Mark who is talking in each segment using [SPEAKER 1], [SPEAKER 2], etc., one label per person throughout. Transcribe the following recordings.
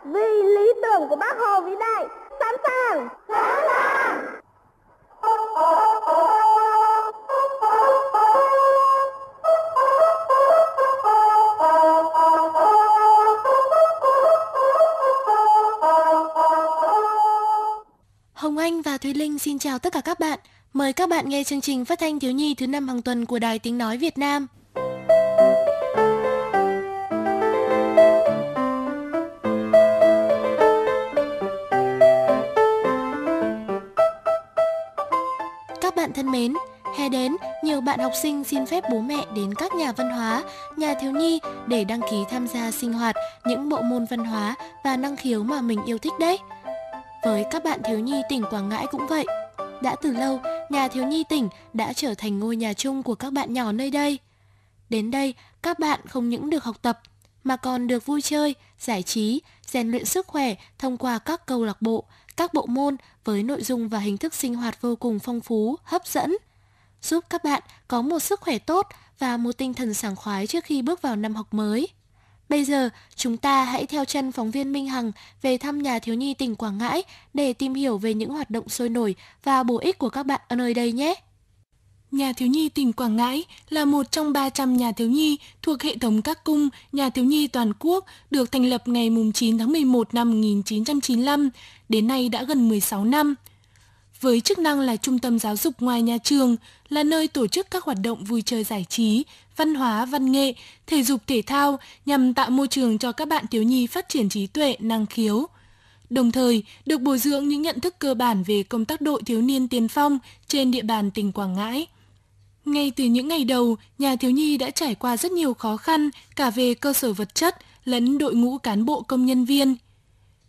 [SPEAKER 1] vì lý tưởng của Bác Hồ vĩ đại. Sẵn sàng. Sẵn sàng.
[SPEAKER 2] Hồng Anh và Thúy Linh xin chào tất cả các bạn. Mời các bạn nghe chương trình phát thanh thiếu nhi thứ 5 hàng tuần của Đài Tiếng Nói Việt Nam. Các bạn thân mến, hè đến, nhiều bạn học sinh xin phép bố mẹ đến các nhà văn hóa, nhà thiếu nhi để đăng ký tham gia sinh hoạt những bộ môn văn hóa và năng khiếu mà mình yêu thích đấy. Với các bạn thiếu nhi tỉnh Quảng Ngãi cũng vậy. Đã từ lâu, nhà thiếu nhi tỉnh đã trở thành ngôi nhà chung của các bạn nhỏ nơi đây. Đến đây, các bạn không những được học tập, mà còn được vui chơi, giải trí, rèn luyện sức khỏe thông qua các câu lạc bộ, các bộ môn với nội dung và hình thức sinh hoạt vô cùng phong phú, hấp dẫn, giúp các bạn có một sức khỏe tốt và một tinh thần sảng khoái trước khi bước vào năm học mới. Bây giờ, chúng ta hãy theo chân phóng viên Minh Hằng về thăm nhà thiếu nhi tỉnh Quảng Ngãi để tìm hiểu về những hoạt động sôi nổi và bổ ích của các bạn ở nơi đây nhé. Nhà thiếu nhi tỉnh Quảng Ngãi là một trong 300 nhà thiếu nhi thuộc hệ thống các cung nhà thiếu nhi toàn quốc được thành lập ngày 9 tháng 11 năm 1995, đến nay đã gần 16 năm. Với chức năng là trung tâm giáo dục ngoài nhà trường, là nơi tổ chức các hoạt động vui chơi giải trí, văn hóa, văn nghệ, thể dục thể thao nhằm tạo môi trường cho các bạn thiếu nhi phát triển trí tuệ, năng khiếu. Đồng thời, được bồi dưỡng những nhận thức cơ bản về công tác đội thiếu niên tiên phong trên địa bàn tỉnh Quảng Ngãi. Ngay từ những ngày đầu, nhà thiếu nhi đã trải qua rất nhiều khó khăn cả về cơ sở vật chất lẫn đội ngũ cán bộ công nhân viên.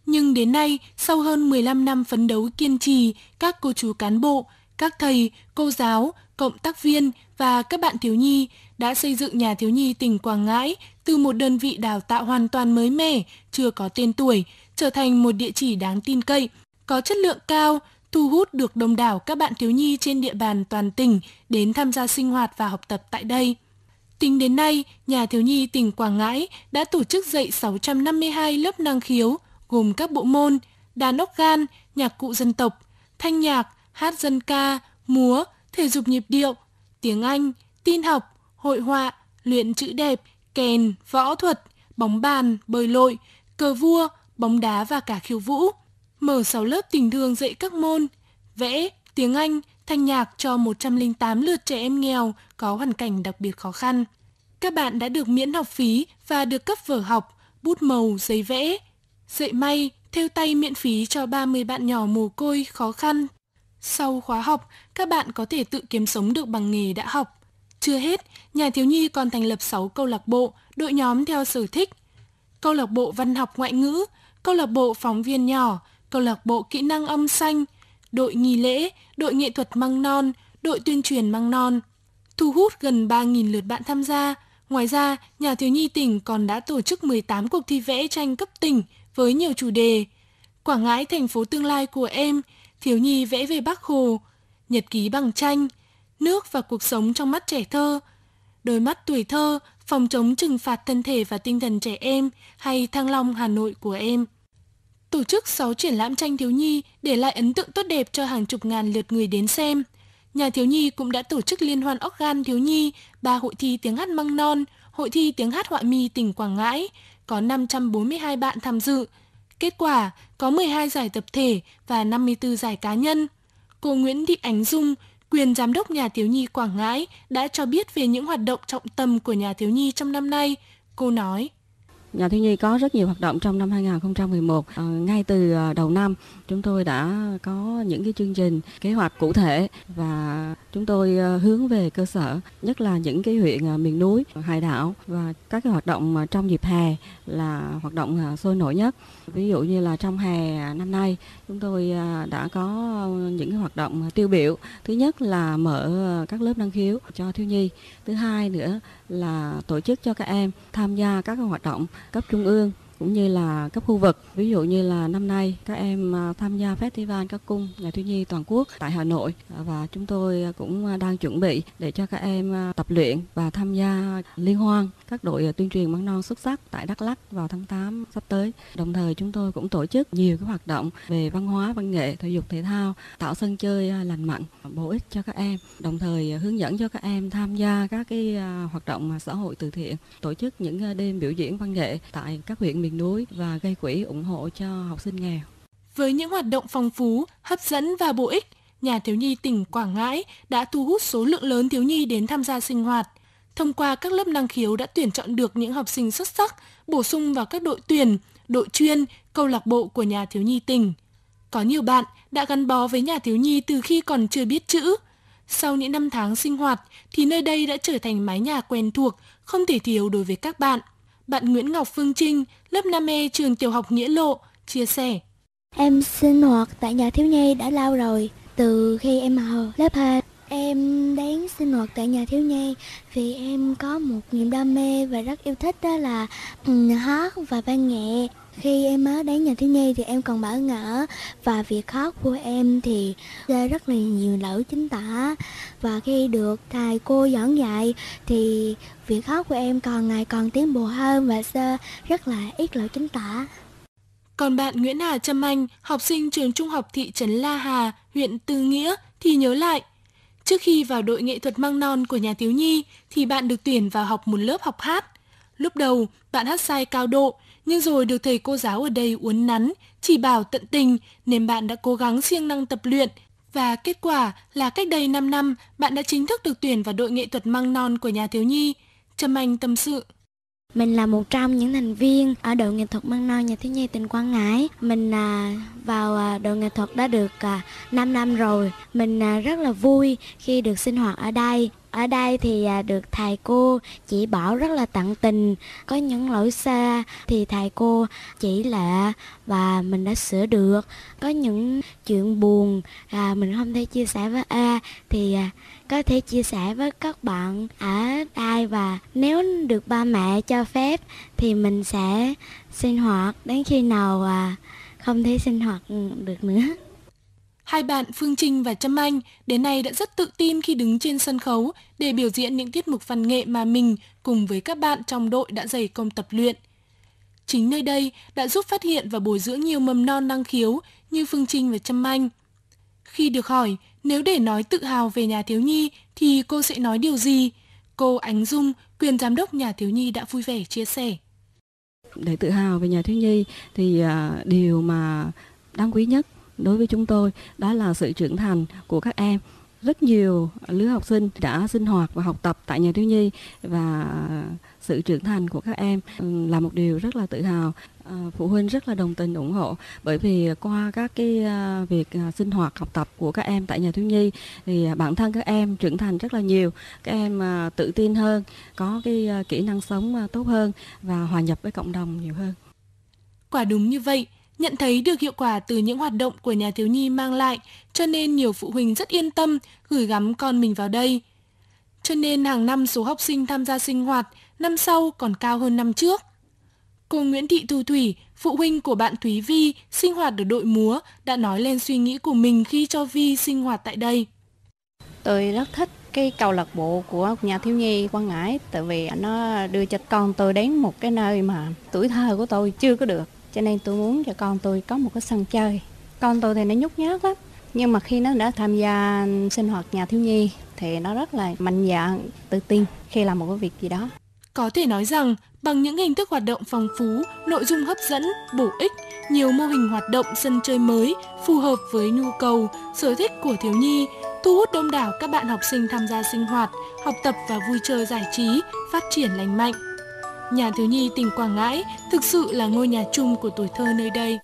[SPEAKER 2] Nhưng đến nay, sau hơn 15 năm phấn đấu kiên trì, các cô chú cán bộ, các thầy, cô giáo, cộng tác viên và các bạn thiếu nhi đã xây dựng nhà thiếu nhi tỉnh Quảng Ngãi từ một đơn vị đào tạo hoàn toàn mới mẻ, chưa có tên tuổi, trở thành một địa chỉ đáng tin cậy, có chất lượng cao, thu hút được đông đảo các bạn thiếu nhi trên địa bàn toàn tỉnh đến tham gia sinh hoạt và học tập tại đây. Tính đến nay, nhà thiếu nhi tỉnh Quảng Ngãi đã tổ chức dạy 652 lớp năng khiếu, gồm các bộ môn đàn organ, nhạc cụ dân tộc, thanh nhạc, hát dân ca, múa, thể dục nhịp điệu, tiếng Anh, tin học, hội họa, luyện chữ đẹp, kèn, võ thuật, bóng bàn, bơi lội, cờ vua, bóng đá và cả khiêu vũ. Mở 6 lớp tình thương dạy các môn vẽ, tiếng Anh, thanh nhạc cho 108 lượt trẻ em nghèo có hoàn cảnh đặc biệt khó khăn. Các bạn đã được miễn học phí và được cấp vở học, bút màu, giấy vẽ, dạy may, thêu tay miễn phí cho 30 bạn nhỏ mồ côi khó khăn. Sau khóa học, các bạn có thể tự kiếm sống được bằng nghề đã học. Chưa hết, nhà thiếu nhi còn thành lập 6 câu lạc bộ, đội nhóm theo sở thích. Câu lạc bộ văn học ngoại ngữ, câu lạc bộ phóng viên nhỏ, câu lạc bộ kỹ năng âm thanh, đội nghi lễ, đội nghệ thuật măng non, đội tuyên truyền măng non. Thu hút gần 3.000 lượt bạn tham gia. Ngoài ra, nhà thiếu nhi tỉnh còn đã tổ chức 18 cuộc thi vẽ tranh cấp tỉnh với nhiều chủ đề: Quảng Ngãi thành phố tương lai của em, thiếu nhi vẽ về Bác Hồ, nhật ký bằng tranh, nước và cuộc sống trong mắt trẻ thơ, đôi mắt tuổi thơ, phòng chống trừng phạt thân thể và tinh thần trẻ em, hay Thăng Long Hà Nội của em. Tổ chức 6 triển lãm tranh thiếu nhi để lại ấn tượng tốt đẹp cho hàng chục ngàn lượt người đến xem. Nhà thiếu nhi cũng đã tổ chức liên hoan organ thiếu nhi, 3 hội thi tiếng hát măng non, hội thi tiếng hát họa mi tỉnh Quảng Ngãi, có 542 bạn tham dự. Kết quả, có 12 giải tập thể và 54 giải cá nhân. Cô Nguyễn Thị Ánh Dung, quyền giám đốc nhà thiếu nhi Quảng Ngãi, đã cho biết về những hoạt động trọng tâm của nhà thiếu nhi trong năm nay. Cô nói:
[SPEAKER 3] Nhà thiếu nhi có rất nhiều hoạt động trong năm 2011. Ngay từ đầu năm, chúng tôi đã có những cái chương trình, kế hoạch cụ thể và chúng tôi hướng về cơ sở, nhất là những cái huyện miền núi, hải đảo, và các cái hoạt động trong dịp hè là hoạt động sôi nổi nhất. Ví dụ như là trong hè năm nay, chúng tôi đã có những cái hoạt động tiêu biểu. Thứ nhất là mở các lớp năng khiếu cho thiếu nhi. Thứ hai nữa là tổ chức cho các em tham gia các hoạt động cấp trung ương cũng như là cấp khu vực. Ví dụ như là năm nay các em tham gia Festival Ca Cung Nhà thiếu nhi toàn quốc tại Hà Nội, và chúng tôi cũng đang chuẩn bị để cho các em tập luyện và tham gia liên hoan các đội tuyên truyền mầm non xuất sắc tại Đắk Lắk vào tháng 8 sắp tới. Đồng thời chúng tôi cũng tổ chức nhiều cái hoạt động về văn hóa, văn nghệ, thể dục thể thao, tạo sân chơi lành mạnh, bổ ích cho các em. Đồng thời hướng dẫn cho các em tham gia các cái hoạt động xã hội từ thiện, tổ chức những đêm biểu diễn văn nghệ tại các huyện miền núi và gây quỹ ủng hộ cho học sinh nghèo.
[SPEAKER 2] Với những hoạt động phong phú, hấp dẫn và bổ ích, Nhà thiếu nhi tỉnh Quảng Ngãi đã thu hút số lượng lớn thiếu nhi đến tham gia sinh hoạt. Thông qua các lớp năng khiếu đã tuyển chọn được những học sinh xuất sắc, bổ sung vào các đội tuyển, đội chuyên, câu lạc bộ của Nhà thiếu nhi tỉnh. Có nhiều bạn đã gắn bó với Nhà thiếu nhi từ khi còn chưa biết chữ. Sau những năm tháng sinh hoạt thì nơi đây đã trở thành mái nhà quen thuộc, không thể thiếu đối với các bạn. Bạn Nguyễn Ngọc Phương Trinh, lớp 5E trường tiểu học Nghĩa Lộ, chia sẻ.
[SPEAKER 1] Em sinh hoạt tại Nhà thiếu nhi đã lâu rồi, từ khi em học lớp 2. Em đến sinh hoạt tại Nhà thiếu nhi vì em có một niềm đam mê và rất yêu thích, đó là hát và văn nghệ. Khi em mới đến Nhà thiếu nhi thì em còn bỡ ngỡ, và việc hát của em thì rất là nhiều lỗi chính tả. Và khi được thầy cô giảng dạy thì việc hát của em còn ngày còn tiến bộ hơn và rất là ít lỗi chính tả.
[SPEAKER 2] Còn bạn Nguyễn Hà Trâm Anh, học sinh trường trung học thị trấn La Hà, huyện Tư Nghĩa thì nhớ lại. Trước khi vào đội nghệ thuật măng non của Nhà thiếu nhi thì bạn được tuyển vào học một lớp học hát. Lúc đầu bạn hát sai cao độ, nhưng rồi được thầy cô giáo ở đây uốn nắn, chỉ bảo tận tình nên bạn đã cố gắng siêng năng tập luyện. Và kết quả là cách đây 5 năm, bạn đã chính thức được tuyển vào đội nghệ thuật măng non của Nhà thiếu nhi. Trâm Anh tâm sự.
[SPEAKER 1] Mình là một trong những thành viên ở đội nghệ thuật măng non Nhà thiếu nhi tỉnh Quảng Ngãi. Mình vào đội nghệ thuật đã được 5 năm rồi. Mình rất là vui khi được sinh hoạt ở đây. Ở đây thì được thầy cô chỉ bảo rất là tận tình. Có những lỗi sai thì thầy cô chỉ lại và mình đã sửa được. Có những chuyện buồn mình không thể chia sẻ với thì có thể chia sẻ với các bạn ở đây, và nếu được ba mẹ cho phép thì mình sẽ sinh hoạt đến khi nào không thể sinh hoạt được nữa.
[SPEAKER 2] Hai bạn Phương Trinh và Trâm Anh đến nay đã rất tự tin khi đứng trên sân khấu để biểu diễn những tiết mục văn nghệ mà mình cùng với các bạn trong đội đã dày công tập luyện. Chính nơi đây đã giúp phát hiện và bồi dưỡng nhiều mầm non năng khiếu như Phương Trinh và Trâm Anh. Khi được hỏi nếu để nói tự hào về Nhà thiếu nhi thì cô sẽ nói điều gì? Cô Ánh Dung, quyền giám đốc Nhà thiếu nhi đã vui vẻ chia sẻ.
[SPEAKER 3] Để tự hào về Nhà thiếu nhi thì điều mà đáng quý nhất đối với chúng tôi đó là sự trưởng thành của các em. Rất nhiều lứa học sinh đã sinh hoạt và học tập tại Nhà thiếu nhi, và sự trưởng thành của các em là một điều rất là tự hào. Phụ huynh rất là đồng tình ủng hộ, bởi vì qua các cái việc sinh hoạt học tập của các em tại Nhà thiếu nhi thì bản thân các em trưởng thành rất là nhiều. Các em tự tin hơn, có cái kỹ năng sống tốt hơn và hòa nhập với cộng đồng nhiều hơn.
[SPEAKER 2] Quả đúng như vậy. Nhận thấy được hiệu quả từ những hoạt động của Nhà thiếu nhi mang lại, cho nên nhiều phụ huynh rất yên tâm gửi gắm con mình vào đây. Cho nên hàng năm số học sinh tham gia sinh hoạt năm sau còn cao hơn năm trước. Cô Nguyễn Thị Thu Thủy, phụ huynh của bạn Thúy Vi sinh hoạt ở đội múa, đã nói lên suy nghĩ của mình khi cho Vi sinh hoạt tại đây.
[SPEAKER 4] Tôi rất thích cái câu lạc bộ của Nhà thiếu nhi Quảng Ngãi, tại vì nó đưa cho con tôi đến một cái nơi mà tuổi thơ của tôi chưa có được. Cho nên tôi muốn cho con tôi có một cái sân chơi. Con tôi thì nó nhút nhát lắm, nhưng mà khi nó đã tham gia sinh hoạt Nhà thiếu nhi thì nó rất là mạnh dạn, tự tin khi làm một cái việc gì đó.
[SPEAKER 2] Có thể nói rằng, bằng những hình thức hoạt động phong phú, nội dung hấp dẫn, bổ ích, nhiều mô hình hoạt động sân chơi mới, phù hợp với nhu cầu, sở thích của thiếu nhi, thu hút đông đảo các bạn học sinh tham gia sinh hoạt, học tập và vui chơi giải trí, phát triển lành mạnh. Nhà thiếu nhi tỉnh Quảng Ngãi thực sự là ngôi nhà chung của tuổi thơ nơi đây.